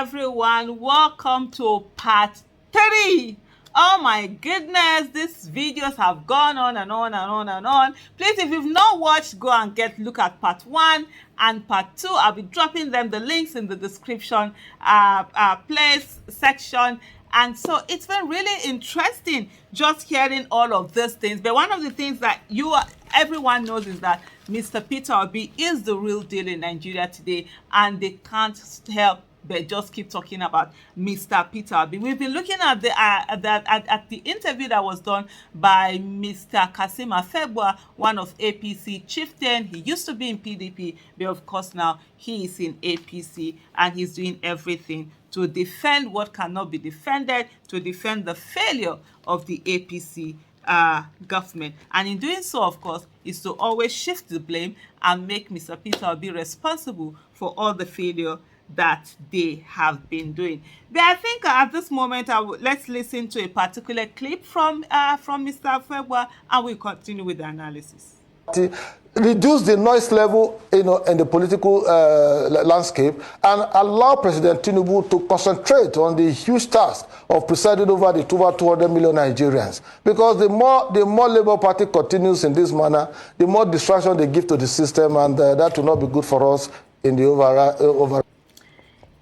everyone, welcome to part 3. Oh my goodness, these videos have gone on and on and on and on. Please, if you've not watched, go and look at part 1 and part 2. I'll be dropping them, the links in the description place section. And so it's been really interesting just hearing all of these things. But one of the things that everyone knows is that Mr. Peter Obi is the real deal in Nigeria today, and they can't help but just keep talking about Mr. Peter Obi. We've been looking at the interview that was done by Mr. Kassim Afegbua, one of APC chieftain. He used to be in PDP, but of course now he is in APC, and he's doing everything to defend what cannot be defended, to defend the failure of the APC government. And in doing so, of course, is to always shift the blame and make Mr. Peter Obi responsible for all the failure that they have been doing. But I think at this moment, let's listen to a particular clip from Mr. Afegbua, and we'll continue with the analysis. Reduce the noise level, in the political landscape, and allow President Tinubu to concentrate on the huge task of presiding over the over 200 million Nigerians. Because the more Labour Party continues in this manner, the more distraction they give to the system, and that will not be good for us in the overall.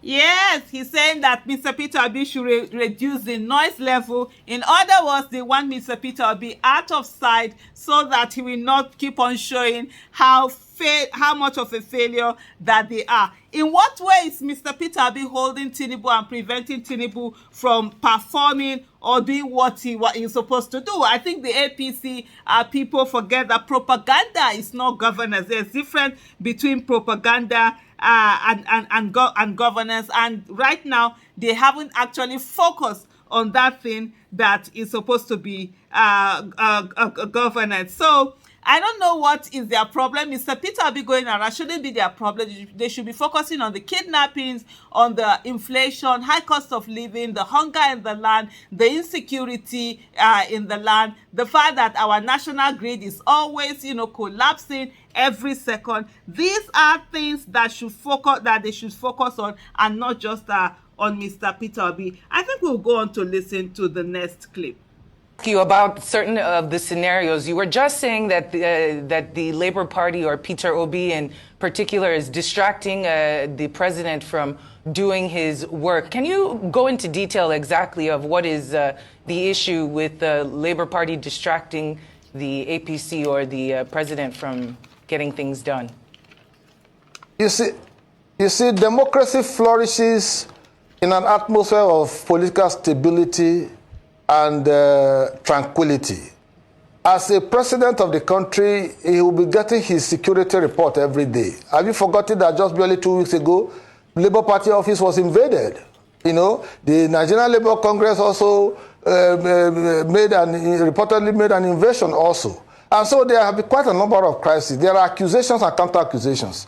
Yes, he's saying that Mr. Peter Obi should reduce the noise level. In other words, they want Mr. Peter Obi out of sight so that he will not keep on showing how much of a failure that they are. In what way is Mr. Peter Obi holding Tinubu and preventing Tinubu from performing or doing what he's supposed to do? I think the APC people forget that propaganda is not governance. There's difference between propaganda and governance, and right now they haven't actually focused on that thing that is supposed to be governance. So I don't know what is their problem. Mr. Peter Obi going around shouldn't be their problem. They should be focusing on the kidnappings, on the inflation, high cost of living, the hunger in the land, the insecurity in the land, the fact that our national grid is always, collapsing every second. These are things that they should focus on, and not just on Mr. Peter Obi. I think we'll go on to listen to the next clip. You about certain of the scenarios. You were just saying that the Labour Party, or Peter Obi in particular, is distracting the president from doing his work. Can you go into detail exactly of what is the issue with the Labour Party distracting the APC or the president from getting things done? You see, democracy flourishes in an atmosphere of political stability and tranquility. As a president of the country, he will be getting his security report every day. Have you forgotten that just barely 2 weeks ago, Labour Party office was invaded? The Nigerian Labour Congress also reportedly made an invasion also. And so there have been quite a number of crises. There are accusations and counter-accusations.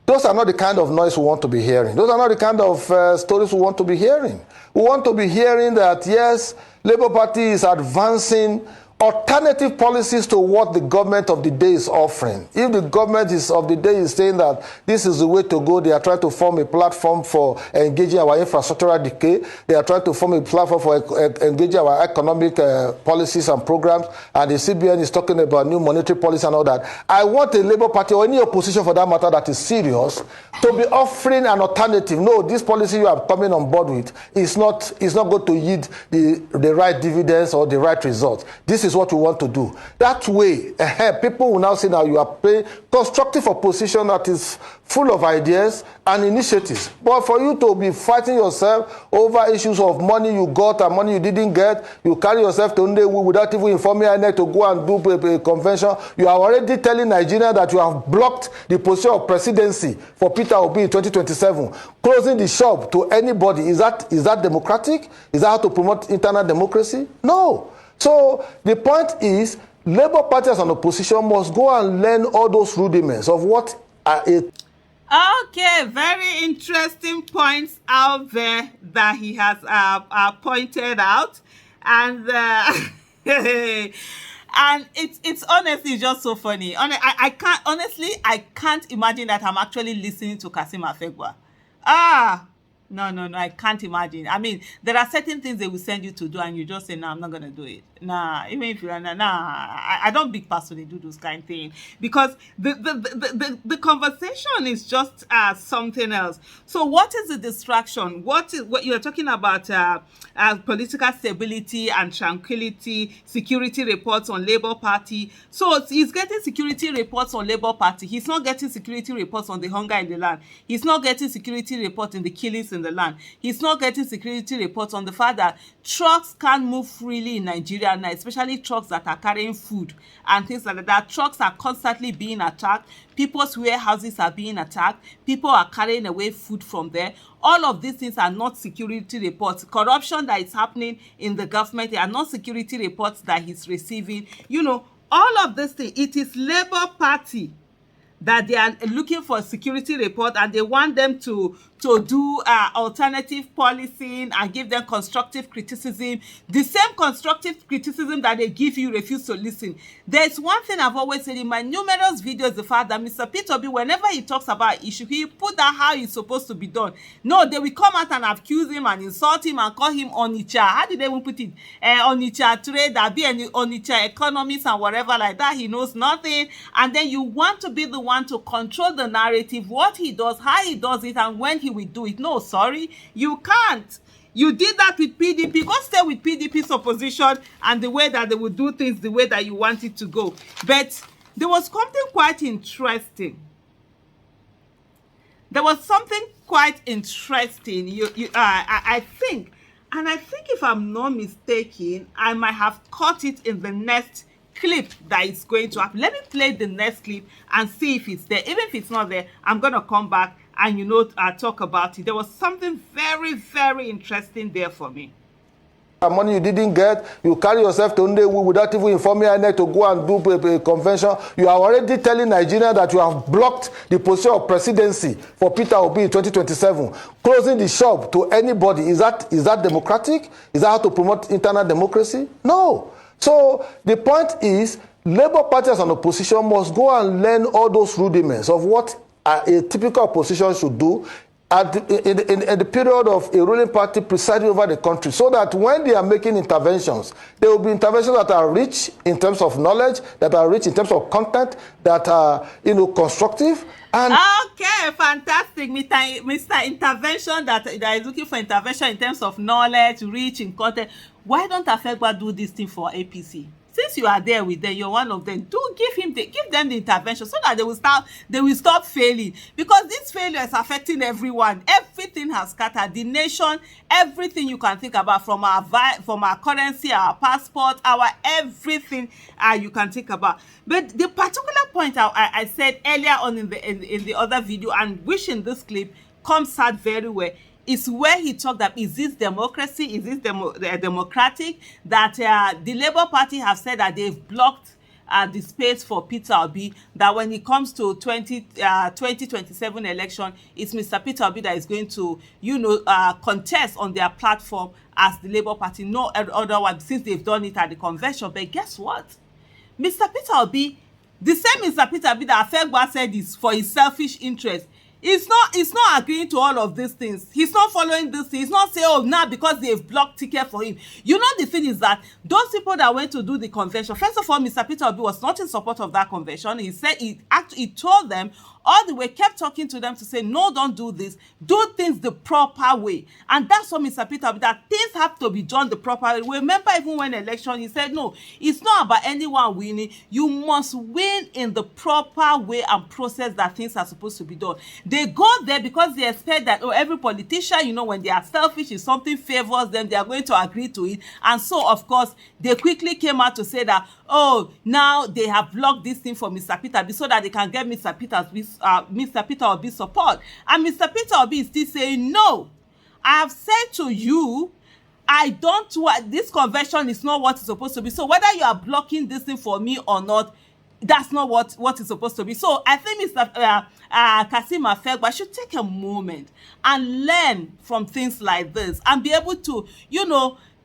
Those are not the kind of noise we want to be hearing. Those are not the kind of stories we want to be hearing. We want to be hearing that, yes, Labour Party is advancing alternative policies to what the government of the day is offering. If the government of the day is saying that this is the way to go, they are trying to form a platform for engaging our infrastructural decay. They are trying to form a platform for engaging our economic policies and programs. And the CBN is talking about new monetary policy and all that. I want a Labour Party, or any opposition for that matter, that is serious, to be offering an alternative. No, this policy you are coming on board with is not going to yield the right dividends or the right results. This is what we want to do. That way, people will now say now you are playing constructive opposition that is full of ideas and initiatives. But for you to be fighting yourself over issues of money you got and money you didn't get, you carry yourself to Ndewu without even informing INEC to go and do a convention. You are already telling Nigeria that you have blocked the position of presidency for Peter Obi in 2027, closing the shop to anybody. Is that democratic? Is that how to promote internal democracy? No. So the point is, Labour Party as an opposition must go and learn all those rudiments of what are it. Okay, very interesting points out there that he has pointed out, and and it's honestly just so funny. I can't imagine that I'm actually listening to Kassim Afegbua. No, no, no, I can't imagine. I mean, there are certain things they will send you to do, and you just say, "No, I'm not gonna do it." Nah, even if you're nah, I don't big personally do those kind of thing because the conversation is just something else. So, what is the distraction? What you're talking about? Political stability and tranquility, security reports on Labour Party. So he's getting security reports on Labour Party. He's not getting security reports on the hunger in the land. He's not getting security reports in the killings in the land. He's not getting security reports on the fact that trucks can't move freely in Nigeria now, especially trucks that are carrying food and things like that. Trucks are constantly being attacked. People's warehouses are being attacked. People are carrying away food from there. All of these things are not security reports. Corruption that is happening in the government are not security reports that he's receiving. You know, all of this thing, it is Labour Party that they are looking for a security report, and they want them to do alternative policing and give them constructive criticism. The same constructive criticism that they give you refuse to listen. There's one thing I've always said in my numerous videos, the fact that Mr. Peter Obi, whenever he talks about issue, he put that how it's supposed to be done. No, they will come out and accuse him and insult him and call him Onitsha. How did they even put it? Onitsha trader, be an Onitsha economist and whatever like that. He knows nothing. And then you want to be the one to control the narrative, what he does, how he does it, and when he will do it. No, sorry, you can't. You did that with PDP. Go stay with PDP's opposition and the way that they will do things the way that you want it to go. But there was something quite interesting. There was something quite interesting. I think, and I think if I'm not mistaken, I might have caught it in the next clip that is going to happen. Let me play the next clip and see if it's there. Even if it's not there, I'm gonna come back and talk about it. There was something very, very interesting there for me. Money you didn't get, you carry yourself to Ndewu without even informing INEC to go and do a convention. You are already telling Nigeria that you have blocked the position of presidency for Peter Obi in 2027, closing the shop to anybody. Is that democratic? Is that how to promote internal democracy? No. So the point is, Labour Party as an opposition must go and learn all those rudiments of what a typical opposition should do in the period of a ruling party presiding over the country, so that when they are making interventions, there will be interventions that are rich in terms of knowledge, that are rich in terms of content, that are constructive. And okay, fantastic, Mr. Intervention that is looking for intervention in terms of knowledge, rich in content. Why don't Afegbua do this thing for APC? Since you are there with them, you're one of them. Do give them the intervention so that they will stop failing. Because this failure is affecting everyone. Everything has scattered. The nation, everything you can think about, from our currency, our passport, our everything you can think about. But the particular point I said earlier on in the other video, and which in this clip comes out very well, is where he talked that is this democracy, is this democratic, that the Labour Party have said that they've blocked the space for Peter Obi, that when it comes to 2027 election, it's Mr. Peter Obi that is going to, contest on their platform as the Labour Party. No other one, since they've done it at the convention. But guess what? Mr. Peter Obi, the same Mr. Peter Obi that Afegbua said is for his selfish interest, He's not agreeing to all of these things. He's not following this thing. He's not saying, oh, now because they've blocked ticket for him. The thing is that those people that went to do the convention, first of all, Mr. Peter Obi was not in support of that convention. He said he told them all the way, kept talking to them to say, no, don't do this. Do things the proper way. And that's what Mr. Peter Obi, that things have to be done the proper way. Remember, even when election, he said, no, it's not about anyone winning. You must win in the proper way and process that things are supposed to be done. They go there because they expect that, every politician, when they are selfish, if something favors them, they are going to agree to it. And so, of course, they quickly came out to say that, now they have blocked this thing for Mr. Peter Obi so that they can get Mr. Peter Obi's support. And Mr. Peter Obi is still saying, no, I have said to you, this convention is not what it's supposed to be. So whether you are blocking this thing for me or not, that's not what it's supposed to be. So I think Mr. Kassim Afegbua should take a moment and learn from things like this and be able to,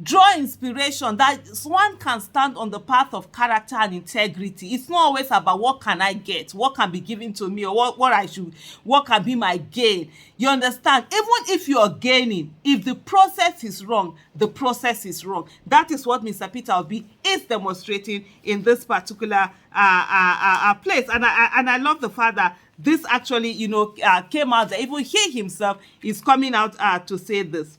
draw inspiration that one can stand on the path of character and integrity. It's not always about what can I get, what can be given to me, or what can be my gain. You understand? Even if you're gaining, if the process is wrong, the process is wrong. That is what Mr. Peter Obi is demonstrating in this particular place. And I love the fact that this actually, came out that even he himself is coming out to say this.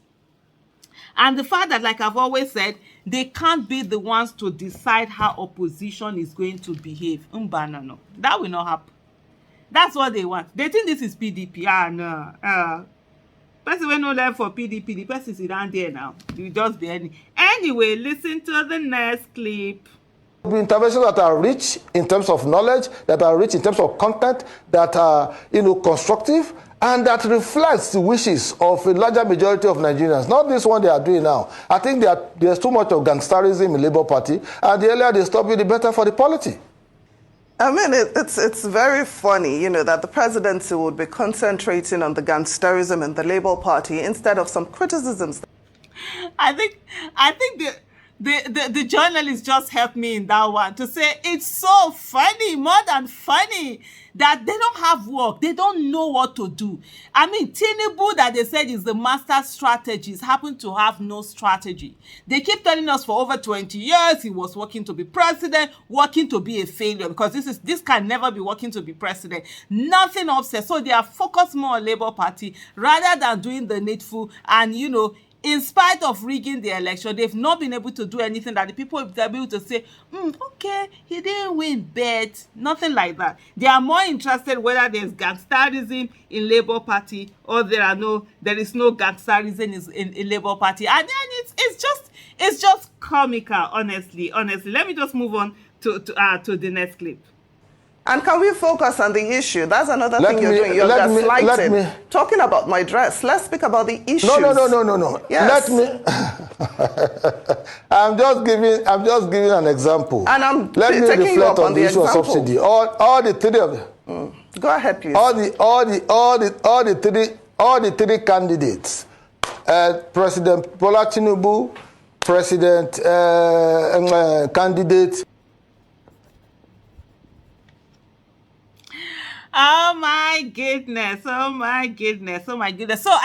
And the fact that, like I've always said, they can't be the ones to decide how opposition is going to behave. No. That will not happen. That's what they want. They think this is PDP. No. Person will not learn for PDP. The person is down there now. You just be any. Anyway, listen to the next clip. Interventions that are rich in terms of knowledge, that are rich in terms of content, that are constructive, and that reflects the wishes of a larger majority of Nigerians. Not this one they are doing now. I think there's too much of gangsterism in Labour Party, and the earlier they stop it, the better for the polity. I mean, it's very funny, that the presidency would be concentrating on the gangsterism in the Labour Party instead of some criticisms. I think the journalist just helped me in that one to say it's so funny, more than funny, that they don't have work. They don't know what to do. I mean, Tinubu, that they said is the master strategist, happen to have no strategy. They keep telling us for over 20 years he was working to be president, working to be a failure, because this can never be working to be president. Nothing upset. So they are focused more on Labour Party rather than doing the needful. And, in spite of rigging the election, they've not been able to do anything that the people will be able to say, okay, he didn't win, but nothing like that. They are more interested whether there's gangsterism in Labour Party or there is no gangsterism in Labour Party. And then it's just comical, honestly. Let me just move on to the next clip. And can we focus on the issue? That's another thing you're doing. You're gaslighting. Talking about my dress. Let's speak about the issues. No. Yes. I'm just giving an example. And I'm taking reflect on the issue of subsidy. All the three of them. Go ahead, please. All the three candidates. President Bola Tinubu, President candidate. Oh my goodness. So I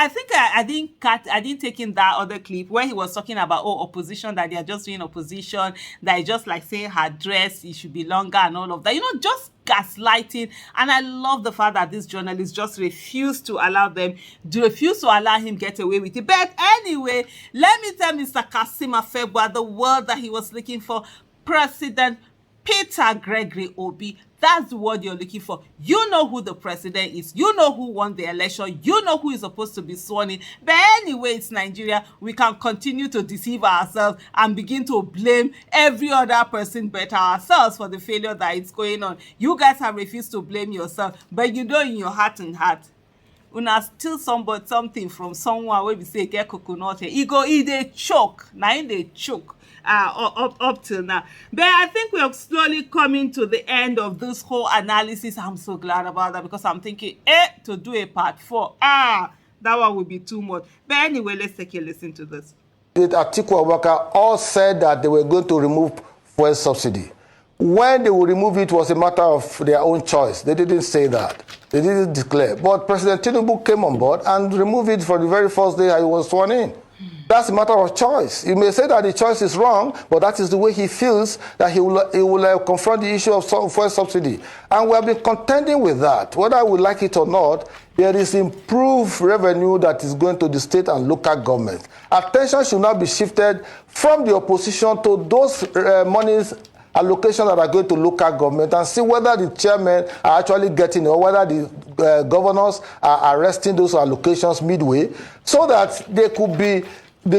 think I didn't take in that other clip where he was talking about opposition, that they are just doing opposition, that is just like saying her dress, it should be longer and all of that. Just gaslighting. And I love the fact that this journalist just refused to allow him get away with it. But anyway, let me tell Mr. Kassim Afegbua the word that he was looking for. President Peter Obi. That's the word you're looking for. You know who the president is. You know who won the election. You know who is supposed to be sworn in. But anyway, it's Nigeria. We can continue to deceive ourselves and begin to blame every other person but ourselves for the failure that is going on. You guys have refused to blame yourself, but in your heart and heart, una steal something from someone where we say get coconut here. Go eat a choke. Now in the choke. Up till now. But I think we are slowly coming to the end of this whole analysis. I'm so glad about that, because I'm thinking, to do a part 4. That one would be too much. But anyway, let's take a listen to this. Atiku Abubakar all said that they were going to remove fuel subsidy. When they would remove it was a matter of their own choice. They didn't say that. They didn't declare. But President Tinubu came on board and removed it for the very first day he was sworn in. That's a matter of choice. You may say that the choice is wrong, but that is the way he feels that he will confront the issue of fuel subsidy. And we have been contending with that. Whether we like it or not, there is improved revenue that is going to the state and local government. Attention should not be shifted from the opposition to those monies allocations that are going to local government, and see whether the chairmen are actually getting it, or whether the governors are arresting those allocations midway, so that the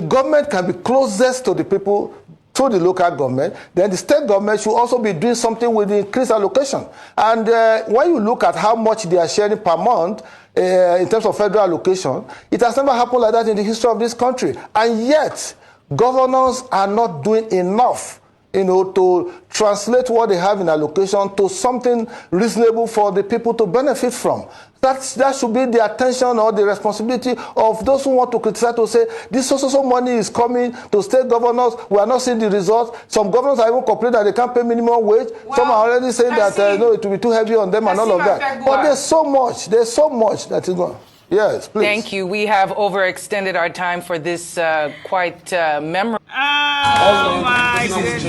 government can be closest to the people through the local government. Then the state government should also be doing something with the increased allocation. And when you look at how much they are sharing per month in terms of federal allocation, it has never happened like that in the history of this country. And yet, governors are not doing enough to translate what they have in allocation to something reasonable for the people to benefit from. That should be the attention or the responsibility of those who want to criticize, to say this so money is coming to state governors. We are not seeing the results. Some governors are even complaining that they can't pay minimum wage. Well, some are already saying that no, it will be too heavy on them and all of that. Afegbua. But there's so much that is going. Yes, please. Thank you. We have overextended our time for this quite memorable. Oh my goodness.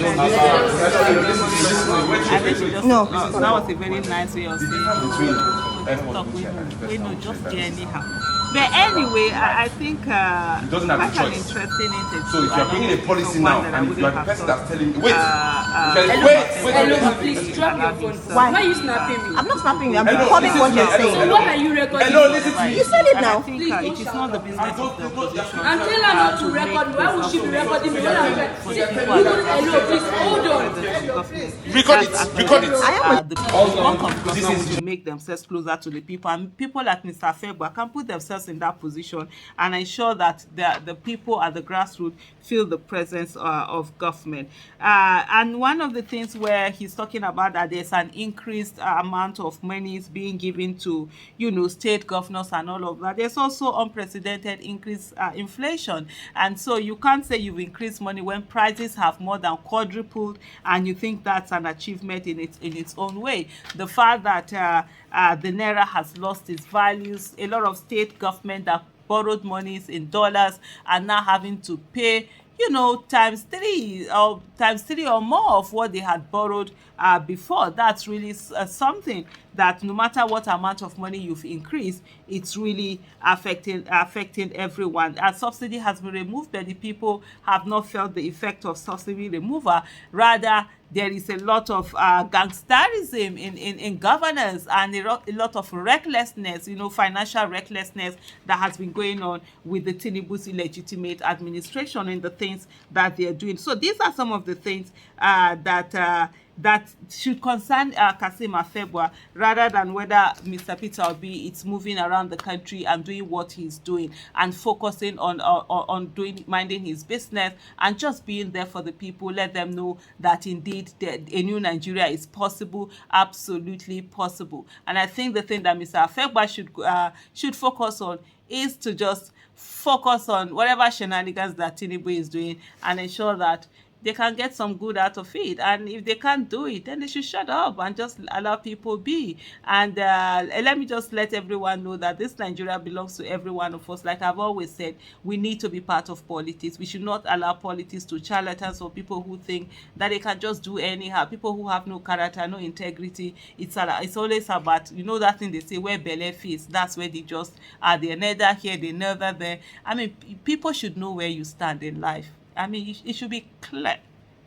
No. That was a very nice way of saying we know just anyhow. But anyway, I think doesn't have a quite an choice. interesting interview. So if you're bringing a policy now and you are the person that's telling me, wait, Hello, please drop your phone. Why? Why are you snapping me? I'm not snapping you. I'm Hello, recording what you're listen to me. saying. So what are you recording? Hello, listen to me. You said it And I now. think it is not the business of the opposition. And tell her not to record me. Why would she be recording me when I'm hello, please hold on. Record it. The work of government is to make themselves closer to the people, and people like Mr. Afegbua can put themselves in that position and ensure that the people at the grassroots feel the presence of government. And one of the things where he's talking about that there's an increased amount of money is being given to, state governors and all of that. There's also unprecedented increased inflation, and so you can't say you've increased money when prices have more than quadrupled, and you think that's an achievement in its own way. The fact that the naira has lost its values, a lot of state government that borrowed monies in dollars are now having to pay times three or more of what they had borrowed before. That's really something that no matter what amount of money you've increased, it's really affecting everyone. Subsidy has been removed, but the people have not felt the effect of subsidy removal. Rather, there is a lot of gangsterism in governance and a lot of recklessness, financial recklessness that has been going on with the Tinubu's illegitimate administration and the things that they are doing. So these are some of the things that should concern Kassim Afegbua, rather than whether Mr. Peter Obi is moving around the country and doing what he's doing and focusing on minding his business and just being there for the people. Let them know that indeed a new Nigeria is possible, absolutely possible. And I think the thing that Mr. Afegbua should focus on is to just focus on whatever shenanigans that Tinubu is doing and ensure that they can get some good out of it. And if they can't do it, then they should shut up and just allow people be. And let me just let everyone know that this Nigeria belongs to every one of us. Like I've always said, we need to be part of politics. We should not allow politics to charlatans or people who think that they can just do anyhow. People who have no character, no integrity. It's always about, that thing they say, where belle feeds, that's where they just are. They're neither here, they're neither there. I mean, people should know where you stand in life. I mean, it should be clear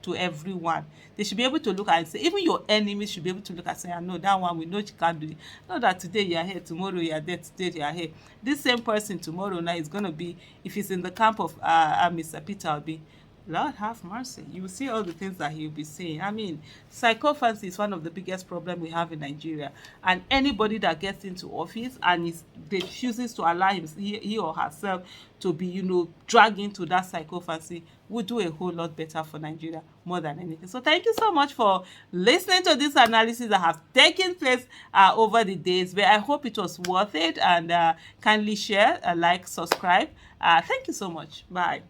to everyone. They should be able to look and say, even your enemies should be able to look and say, I know that one, we know you can't do it. Not that today you are here, tomorrow you are there, today you are here. This same person tomorrow now is going to be, if he's in the camp of Mr. Peter Obi, Lord have mercy. You will see all the things that he will be saying. I mean, psychophancy is one of the biggest problems we have in Nigeria. And anybody that gets into office and refuses to allow he or herself to be, dragged into that psychophancy would do a whole lot better for Nigeria more than anything. So thank you so much for listening to this analysis that have taken place over the days. But I hope it was worth it. And kindly share, like, subscribe. Thank you so much. Bye.